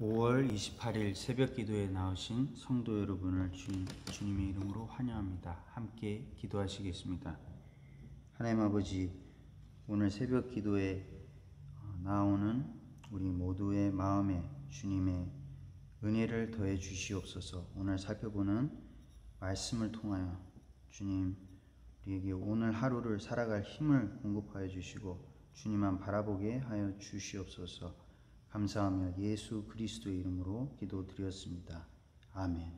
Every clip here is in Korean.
5월 28일 새벽 기도에 나오신 성도 여러분을 주님의 이름으로 환영합니다. 함께 기도하시겠습니다. 하나님 아버지, 오늘 새벽 기도에 나오는 우리 모두의 마음에 주님의 은혜를 더해 주시옵소서. 오늘 살펴보는 말씀을 통하여 주님 우리에게 오늘 하루를 살아갈 힘을 공급하여 주시고 주님만 바라보게 하여 주시옵소서. 감사하며 예수 그리스도의 이름으로 기도드렸습니다. 아멘.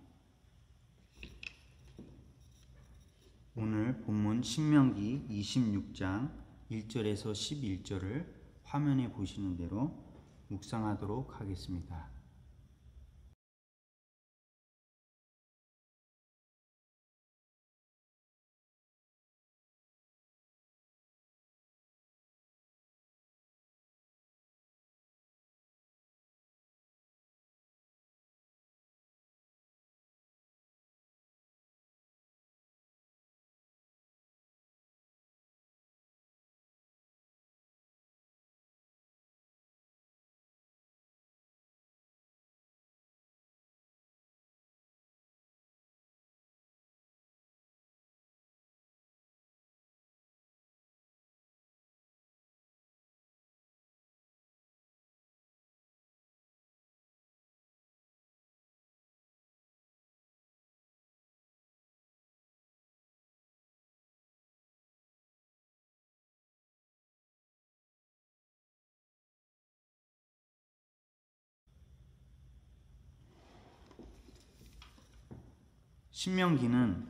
오늘 본문 신명기 26장 1절에서 11절을 화면에 보시는 대로 묵상하도록 하겠습니다. 신명기는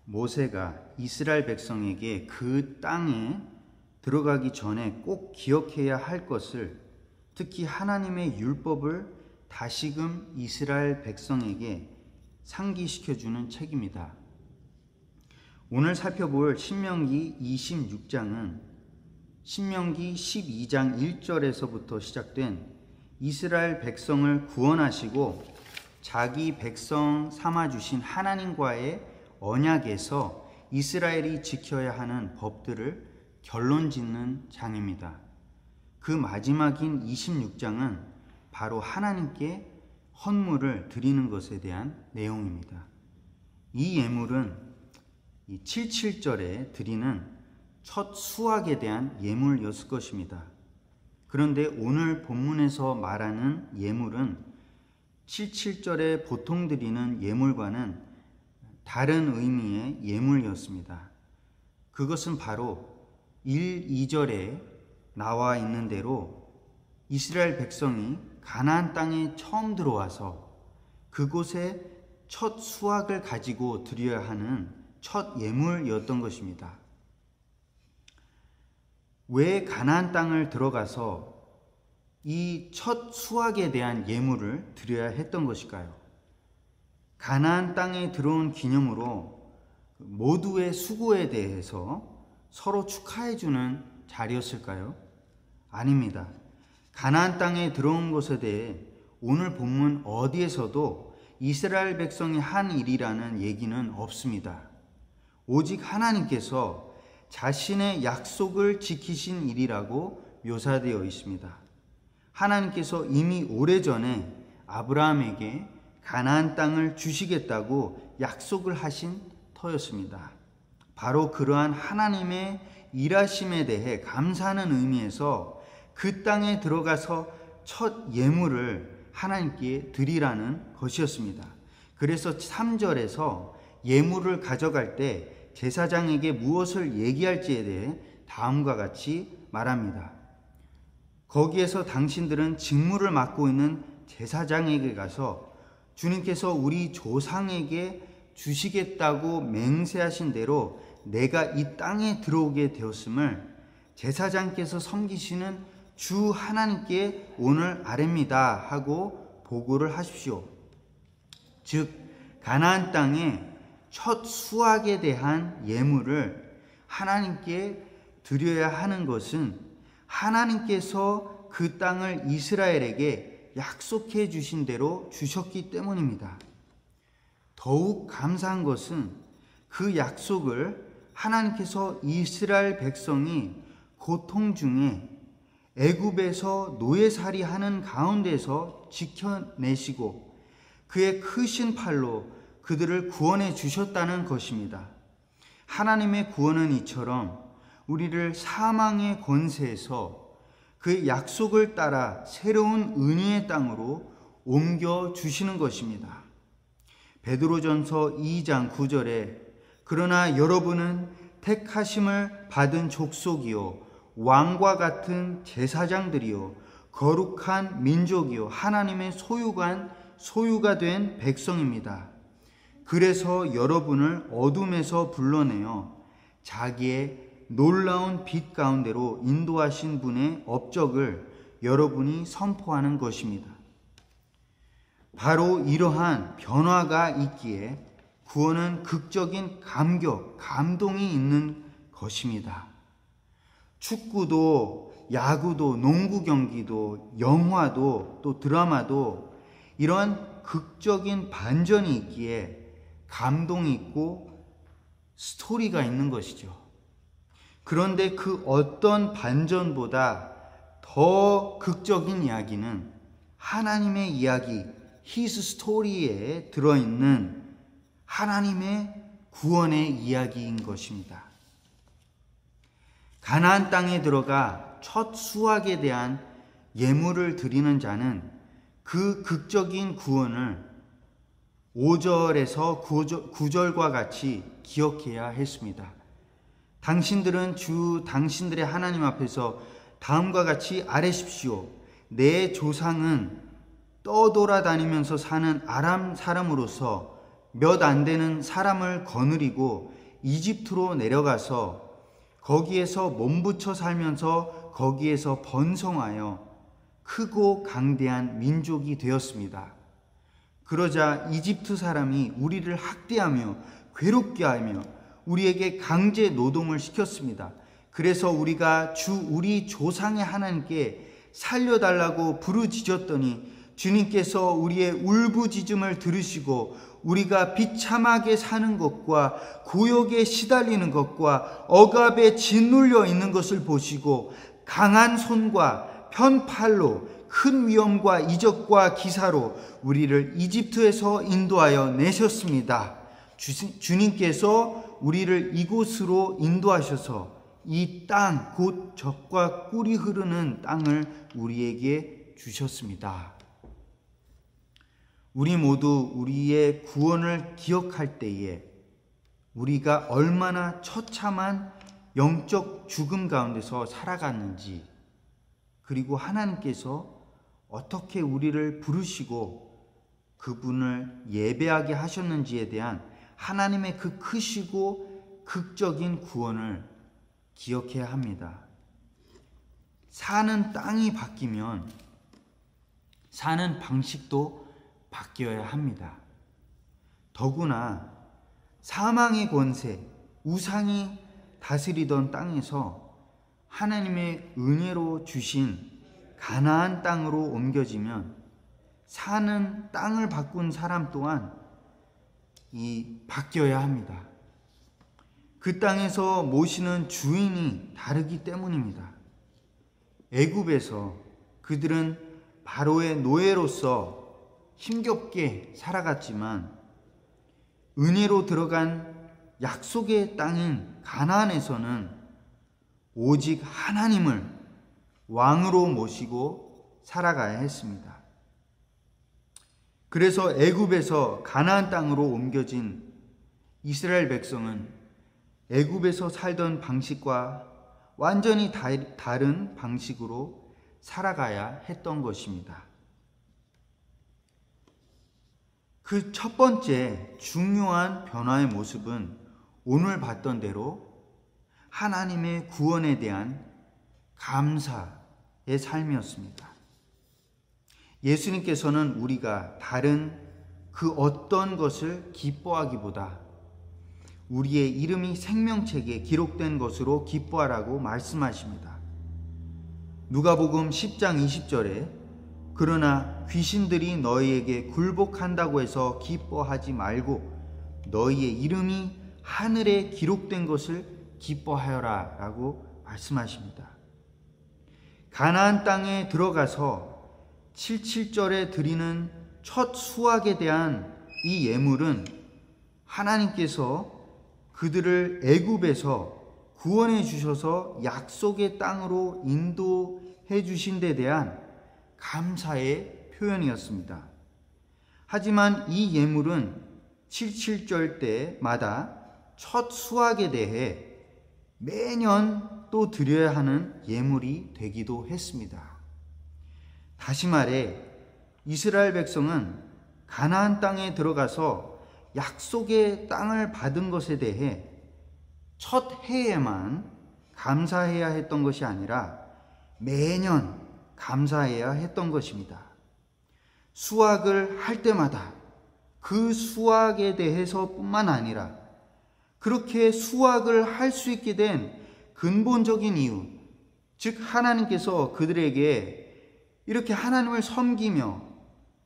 모세가 이스라엘 백성에게 그 땅에 들어가기 전에 꼭 기억해야 할 것을, 특히 하나님의 율법을 다시금 이스라엘 백성에게 상기시켜주는 책입니다. 오늘 살펴볼 신명기 26장은 신명기 12장 1절에서부터 시작된 이스라엘 백성을 구원하시고 자기 백성 삼아주신 하나님과의 언약에서 이스라엘이 지켜야 하는 법들을 결론짓는 장입니다. 그 마지막인 26장은 바로 하나님께 헌물을 드리는 것에 대한 내용입니다. 이 예물은 77절에 드리는 첫 수확에 대한 예물이었을 것입니다. 그런데 오늘 본문에서 말하는 예물은 77절에 보통 드리는 예물과는 다른 의미의 예물이었습니다. 그것은 바로 1, 2절에 나와 있는 대로 이스라엘 백성이 가나안 땅에 처음 들어와서 그곳에 첫 수확을 가지고 드려야 하는 첫 예물이었던 것입니다. 왜 가나안 땅을 들어가서 이 첫 수확에 대한 예물을 드려야 했던 것일까요? 가나안 땅에 들어온 기념으로 모두의 수고에 대해서 서로 축하해주는 자리였을까요? 아닙니다. 가나안 땅에 들어온 것에 대해 오늘 본문 어디에서도 이스라엘 백성이 한 일이라는 얘기는 없습니다. 오직 하나님께서 자신의 약속을 지키신 일이라고 묘사되어 있습니다. 하나님께서 이미 오래전에 아브라함에게 가나안 땅을 주시겠다고 약속을 하신 터였습니다. 바로 그러한 하나님의 일하심에 대해 감사하는 의미에서 그 땅에 들어가서 첫 예물을 하나님께 드리라는 것이었습니다. 그래서 3절에서 예물을 가져갈 때 제사장에게 무엇을 얘기할지에 대해 다음과 같이 말합니다. 거기에서 당신들은 직무를 맡고 있는 제사장에게 가서 주님께서 우리 조상에게 주시겠다고 맹세하신 대로 내가 이 땅에 들어오게 되었음을 제사장께서 섬기시는 주 하나님께 오늘 아뢰입니다 하고 보고를 하십시오. 즉 가나안 땅에 첫 수확에 대한 예물을 하나님께 드려야 하는 것은 하나님께서 그 땅을 이스라엘에게 약속해 주신 대로 주셨기 때문입니다. 더욱 감사한 것은 그 약속을 하나님께서 이스라엘 백성이 고통 중에 애굽에서 노예살이 하는 가운데서 지켜내시고 그의 크신 팔로 그들을 구원해 주셨다는 것입니다. 하나님의 구원은 이처럼 우리를 사망의 권세에서 그 약속을 따라 새로운 은혜의 땅으로 옮겨 주시는 것입니다. 베드로전서 2장 9절에 그러나 여러분은 택하심을 받은 족속이요 왕과 같은 제사장들이요 거룩한 민족이요 하나님의 소유가 된 백성입니다. 그래서 여러분을 어둠에서 불러내어 자기의 놀라운 빛 가운데로 인도하신 분의 업적을 여러분이 선포하는 것입니다. 바로 이러한 변화가 있기에 구원은 극적인 감동이 있는 것입니다. 축구도, 야구도, 농구 경기도, 영화도, 또 드라마도 이런 극적인 반전이 있기에 감동이 있고 스토리가 있는 것이죠. 그런데 그 어떤 반전보다 더 극적인 이야기는 하나님의 이야기, 히스 스토리에 들어있는 하나님의 구원의 이야기인 것입니다. 가나안 땅에 들어가 첫 수확에 대한 예물을 드리는 자는 그 극적인 구원을 5절에서 9절과 같이 기억해야 했습니다. 당신들은 당신들의 하나님 앞에서 다음과 같이 아뢰십시오. 내 조상은 떠돌아다니면서 사는 아람 사람으로서 몇 안 되는 사람을 거느리고 이집트로 내려가서 거기에서 몸부쳐 살면서 거기에서 번성하여 크고 강대한 민족이 되었습니다. 그러자 이집트 사람이 우리를 학대하며 괴롭게 하며 우리에게 강제 노동을 시켰습니다. 그래서 우리가 우리 조상의 하나님께 살려달라고 부르짖었더니 주님께서 우리의 울부짖음을 들으시고 우리가 비참하게 사는 것과 고역에 시달리는 것과 억압에 짓눌려 있는 것을 보시고 강한 손과 편팔로 큰 위험과 이적과 기사로 우리를 이집트에서 인도하여 내셨습니다. 주님께서 우리를 이곳으로 인도하셔서 이 땅, 곧 젖과 꿀이 흐르는 땅을 우리에게 주셨습니다. 우리 모두 우리의 구원을 기억할 때에 우리가 얼마나 처참한 영적 죽음 가운데서 살아갔는지, 그리고 하나님께서 어떻게 우리를 부르시고 그분을 예배하게 하셨는지에 대한 하나님의 그 크시고 극적인 구원을 기억해야 합니다. 사는 땅이 바뀌면 사는 방식도 바뀌어야 합니다. 더구나 사망의 권세, 우상이 다스리던 땅에서 하나님의 은혜로 주신 가나안 땅으로 옮겨지면 사는 땅을 바꾼 사람 또한 바뀌어야 합니다. 그 땅에서 모시는 주인이 다르기 때문입니다. 애굽에서 그들은 바로의 노예로서 힘겹게 살아갔지만 은혜로 들어간 약속의 땅인 가나안에서는 오직 하나님을 왕으로 모시고 살아가야 했습니다. 그래서 애굽에서 가나안 땅으로 옮겨진 이스라엘 백성은 애굽에서 살던 방식과 완전히 다른 방식으로 살아가야 했던 것입니다. 그 첫 번째 중요한 변화의 모습은 오늘 봤던 대로 하나님의 구원에 대한 감사의 삶이었습니다. 예수님께서는 우리가 다른 그 어떤 것을 기뻐하기보다 우리의 이름이 생명책에 기록된 것으로 기뻐하라고 말씀하십니다. 누가복음 10장 20절에 그러나 귀신들이 너희에게 굴복한다고 해서 기뻐하지 말고 너희의 이름이 하늘에 기록된 것을 기뻐하여라 라고 말씀하십니다. 가나안 땅에 들어가서 77절에 드리는 첫 수확에 대한 이 예물은 하나님께서 그들을 애굽에서 구원해 주셔서 약속의 땅으로 인도해 주신 데 대한 감사의 표현이었습니다. 하지만 이 예물은 77절 때마다 첫 수확에 대해 매년 또 드려야 하는 예물이 되기도 했습니다. 다시 말해 이스라엘 백성은 가나안 땅에 들어가서 약속의 땅을 받은 것에 대해 첫 해에만 감사해야 했던 것이 아니라 매년 감사해야 했던 것입니다. 수확을 할 때마다 그 수확에 대해서뿐만 아니라 그렇게 수확을 할 수 있게 된 근본적인 이유, 즉 하나님께서 그들에게 이렇게 하나님을 섬기며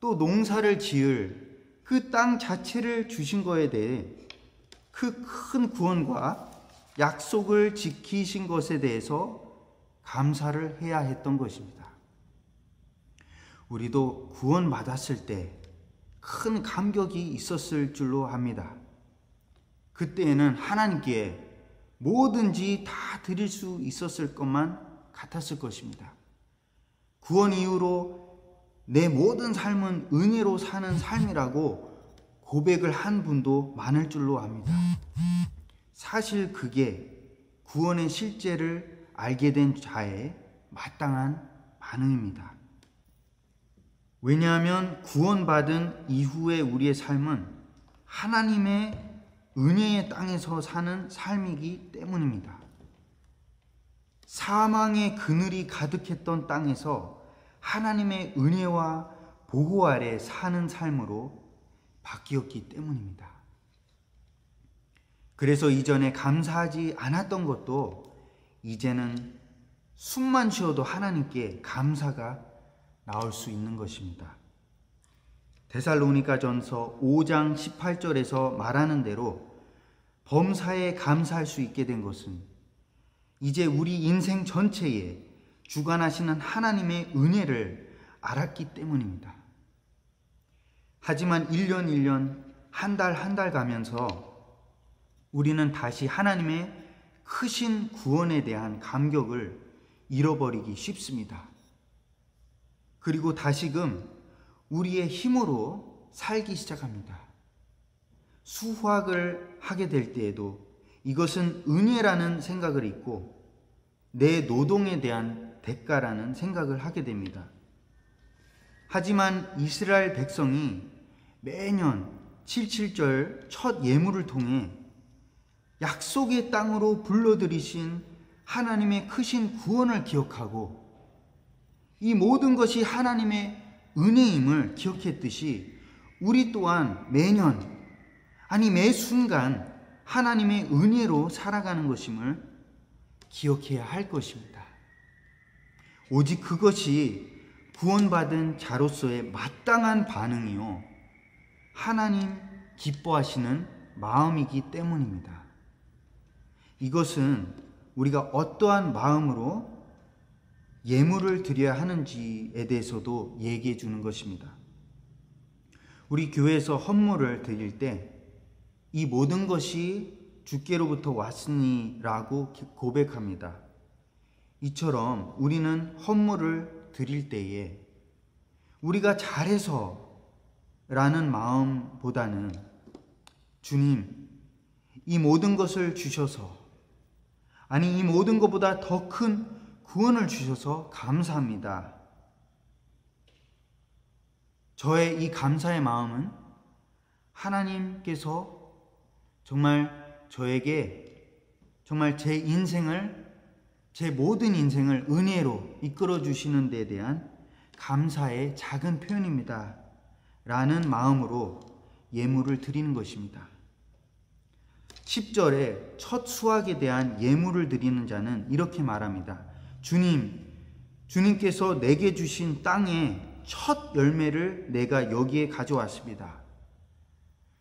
또 농사를 지을 그 땅 자체를 주신 것에 대해 그 큰 구원과 약속을 지키신 것에 대해서 감사를 해야 했던 것입니다. 우리도 구원받았을 때 큰 감격이 있었을 줄로 압니다. 그때에는 하나님께 뭐든지 다 드릴 수 있었을 것만 같았을 것입니다. 구원 이후로 내 모든 삶은 은혜로 사는 삶이라고 고백을 한 분도 많을 줄로 압니다. 사실 그게 구원의 실제를 알게 된 자의 마땅한 반응입니다. 왜냐하면 구원받은 이후의 우리의 삶은 하나님의 은혜의 땅에서 사는 삶이기 때문입니다. 사망의 그늘이 가득했던 땅에서 하나님의 은혜와 보호 아래 사는 삶으로 바뀌었기 때문입니다. 그래서 이전에 감사하지 않았던 것도 이제는 숨만 쉬어도 하나님께 감사가 나올 수 있는 것입니다. 데살로니가전서 5장 18절에서 말하는 대로 범사에 감사할 수 있게 된 것은 이제 우리 인생 전체에 주관하시는 하나님의 은혜를 알았기 때문입니다. 하지만 1년 한 달 가면서 우리는 다시 하나님의 크신 구원에 대한 감격을 잃어버리기 쉽습니다. 그리고 다시금 우리의 힘으로 살기 시작합니다. 수확을 하게 될 때에도 이것은 은혜라는 생각을 잊고 내 노동에 대한 대가라는 생각을 하게 됩니다. 하지만 이스라엘 백성이 매년 77절 첫 예물을 통해 약속의 땅으로 불러들이신 하나님의 크신 구원을 기억하고 이 모든 것이 하나님의 은혜임을 기억했듯이 우리 또한 매년, 아니 매 순간 하나님의 은혜로 살아가는 것임을 기억해야 할 것입니다. 오직 그것이 구원받은 자로서의 마땅한 반응이요 하나님 기뻐하시는 마음이기 때문입니다. 이것은 우리가 어떠한 마음으로 예물을 드려야 하는지에 대해서도 얘기해 주는 것입니다. 우리 교회에서 헌물을 드릴 때 이 모든 것이 주께로부터 왔으니 라고 고백합니다. 이처럼 우리는 헌물을 드릴 때에 우리가 잘해서 라는 마음보다는 주님, 이 모든 것을 주셔서, 아니 이 모든 것보다 더 큰 구원을 주셔서 감사합니다. 저의 이 감사의 마음은 하나님께서 정말 저에게 정말 제 인생을, 제 모든 인생을 은혜로 이끌어 주시는 데 대한 감사의 작은 표현입니다. 라는 마음으로 예물을 드리는 것입니다. 10절에 첫 수확에 대한 예물을 드리는 자는 이렇게 말합니다. 주님께서 내게 주신 땅의 첫 열매를 내가 여기에 가져왔습니다.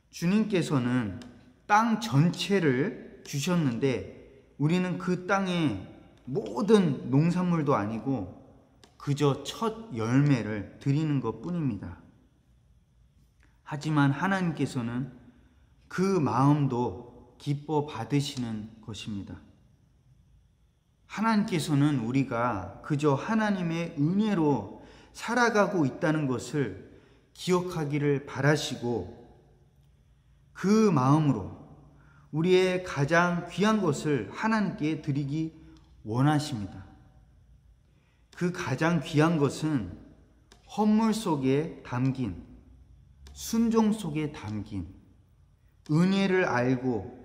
주님께서는 땅 전체를 주셨는데 우리는 그 땅의 모든 농산물도 아니고 그저 첫 열매를 드리는 것 뿐입니다. 하지만 하나님께서는 그 마음도 기뻐 받으시는 것입니다. 하나님께서는 우리가 그저 하나님의 은혜로 살아가고 있다는 것을 기억하기를 바라시고, 그 마음으로 우리의 가장 귀한 것을 하나님께 드리기 원하십니다. 그 가장 귀한 것은 헌물 속에 담긴, 순종 속에 담긴 은혜를 알고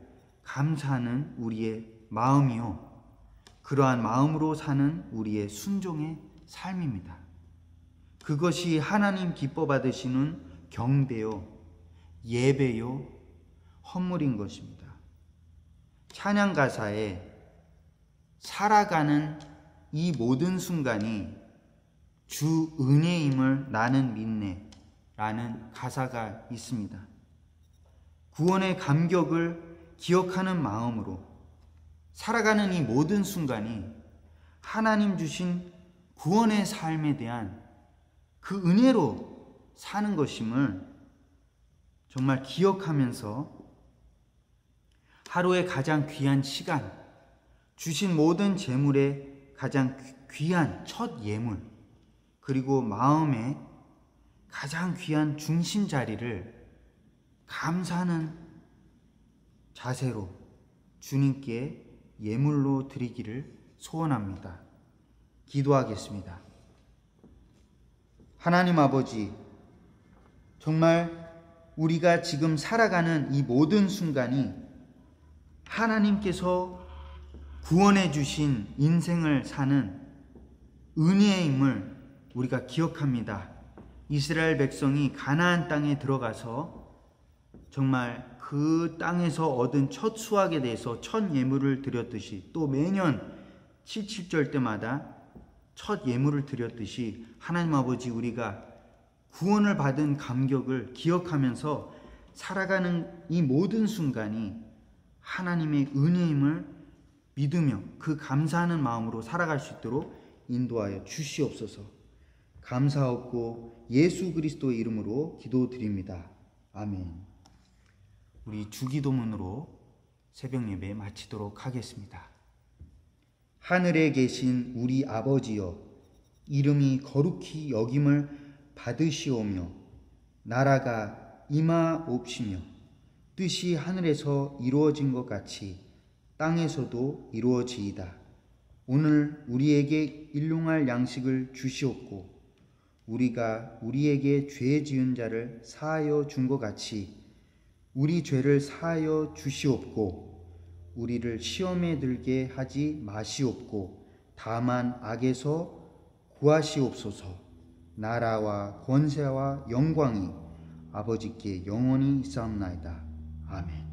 감사하는 우리의 마음이요, 그러한 마음으로 사는 우리의 순종의 삶입니다. 그것이 하나님 기뻐 받으시는 경배요, 예배요, 헌물인 것입니다. 찬양 가사에 살아가는 이 모든 순간이 주 은혜임을 나는 믿네 라는 가사가 있습니다. 구원의 감격을 기억하는 마음으로 살아가는 이 모든 순간이 하나님 주신 구원의 삶에 대한 그 은혜로 사는 것임을 정말 기억하면서 하루의 가장 귀한 시간, 주신 모든 재물의 가장 귀한 첫 예물, 그리고 마음의 가장 귀한 중심 자리를 감사하는 자세로 주님께 예물로 드리기를 소원합니다. 기도하겠습니다. 하나님 아버지, 정말 우리가 지금 살아가는 이 모든 순간이 하나님께서 구원해 주신 인생을 사는 은혜임을 우리가 기억합니다. 이스라엘 백성이 가나안 땅에 들어가서 정말 그 땅에서 얻은 첫 수확에 대해서 첫 예물을 드렸듯이, 또 매년 칠칠절 때마다 첫 예물을 드렸듯이 하나님 아버지, 우리가 구원을 받은 감격을 기억하면서 살아가는 이 모든 순간이 하나님의 은혜임을 믿으며 그 감사하는 마음으로 살아갈 수 있도록 인도하여 주시옵소서. 감사하옵고 예수 그리스도의 이름으로 기도드립니다. 아멘. 우리 주기도문으로 새벽 예배 마치도록 하겠습니다. 하늘에 계신 우리 아버지여, 이름이 거룩히 여김을 받으시오며 나라가 임하옵시며 뜻이 하늘에서 이루어진 것 같이 땅에서도 이루어지이다. 오늘 우리에게 일용할 양식을 주시옵고 우리가 우리에게 죄 지은 자를 사하여 준 것 같이 우리 죄를 사하여 주시옵고 우리를 시험에 들게 하지 마시옵고 다만 악에서 구하시옵소서. 나라와 권세와 영광이 아버지께 영원히 있사옵나이다. 아멘.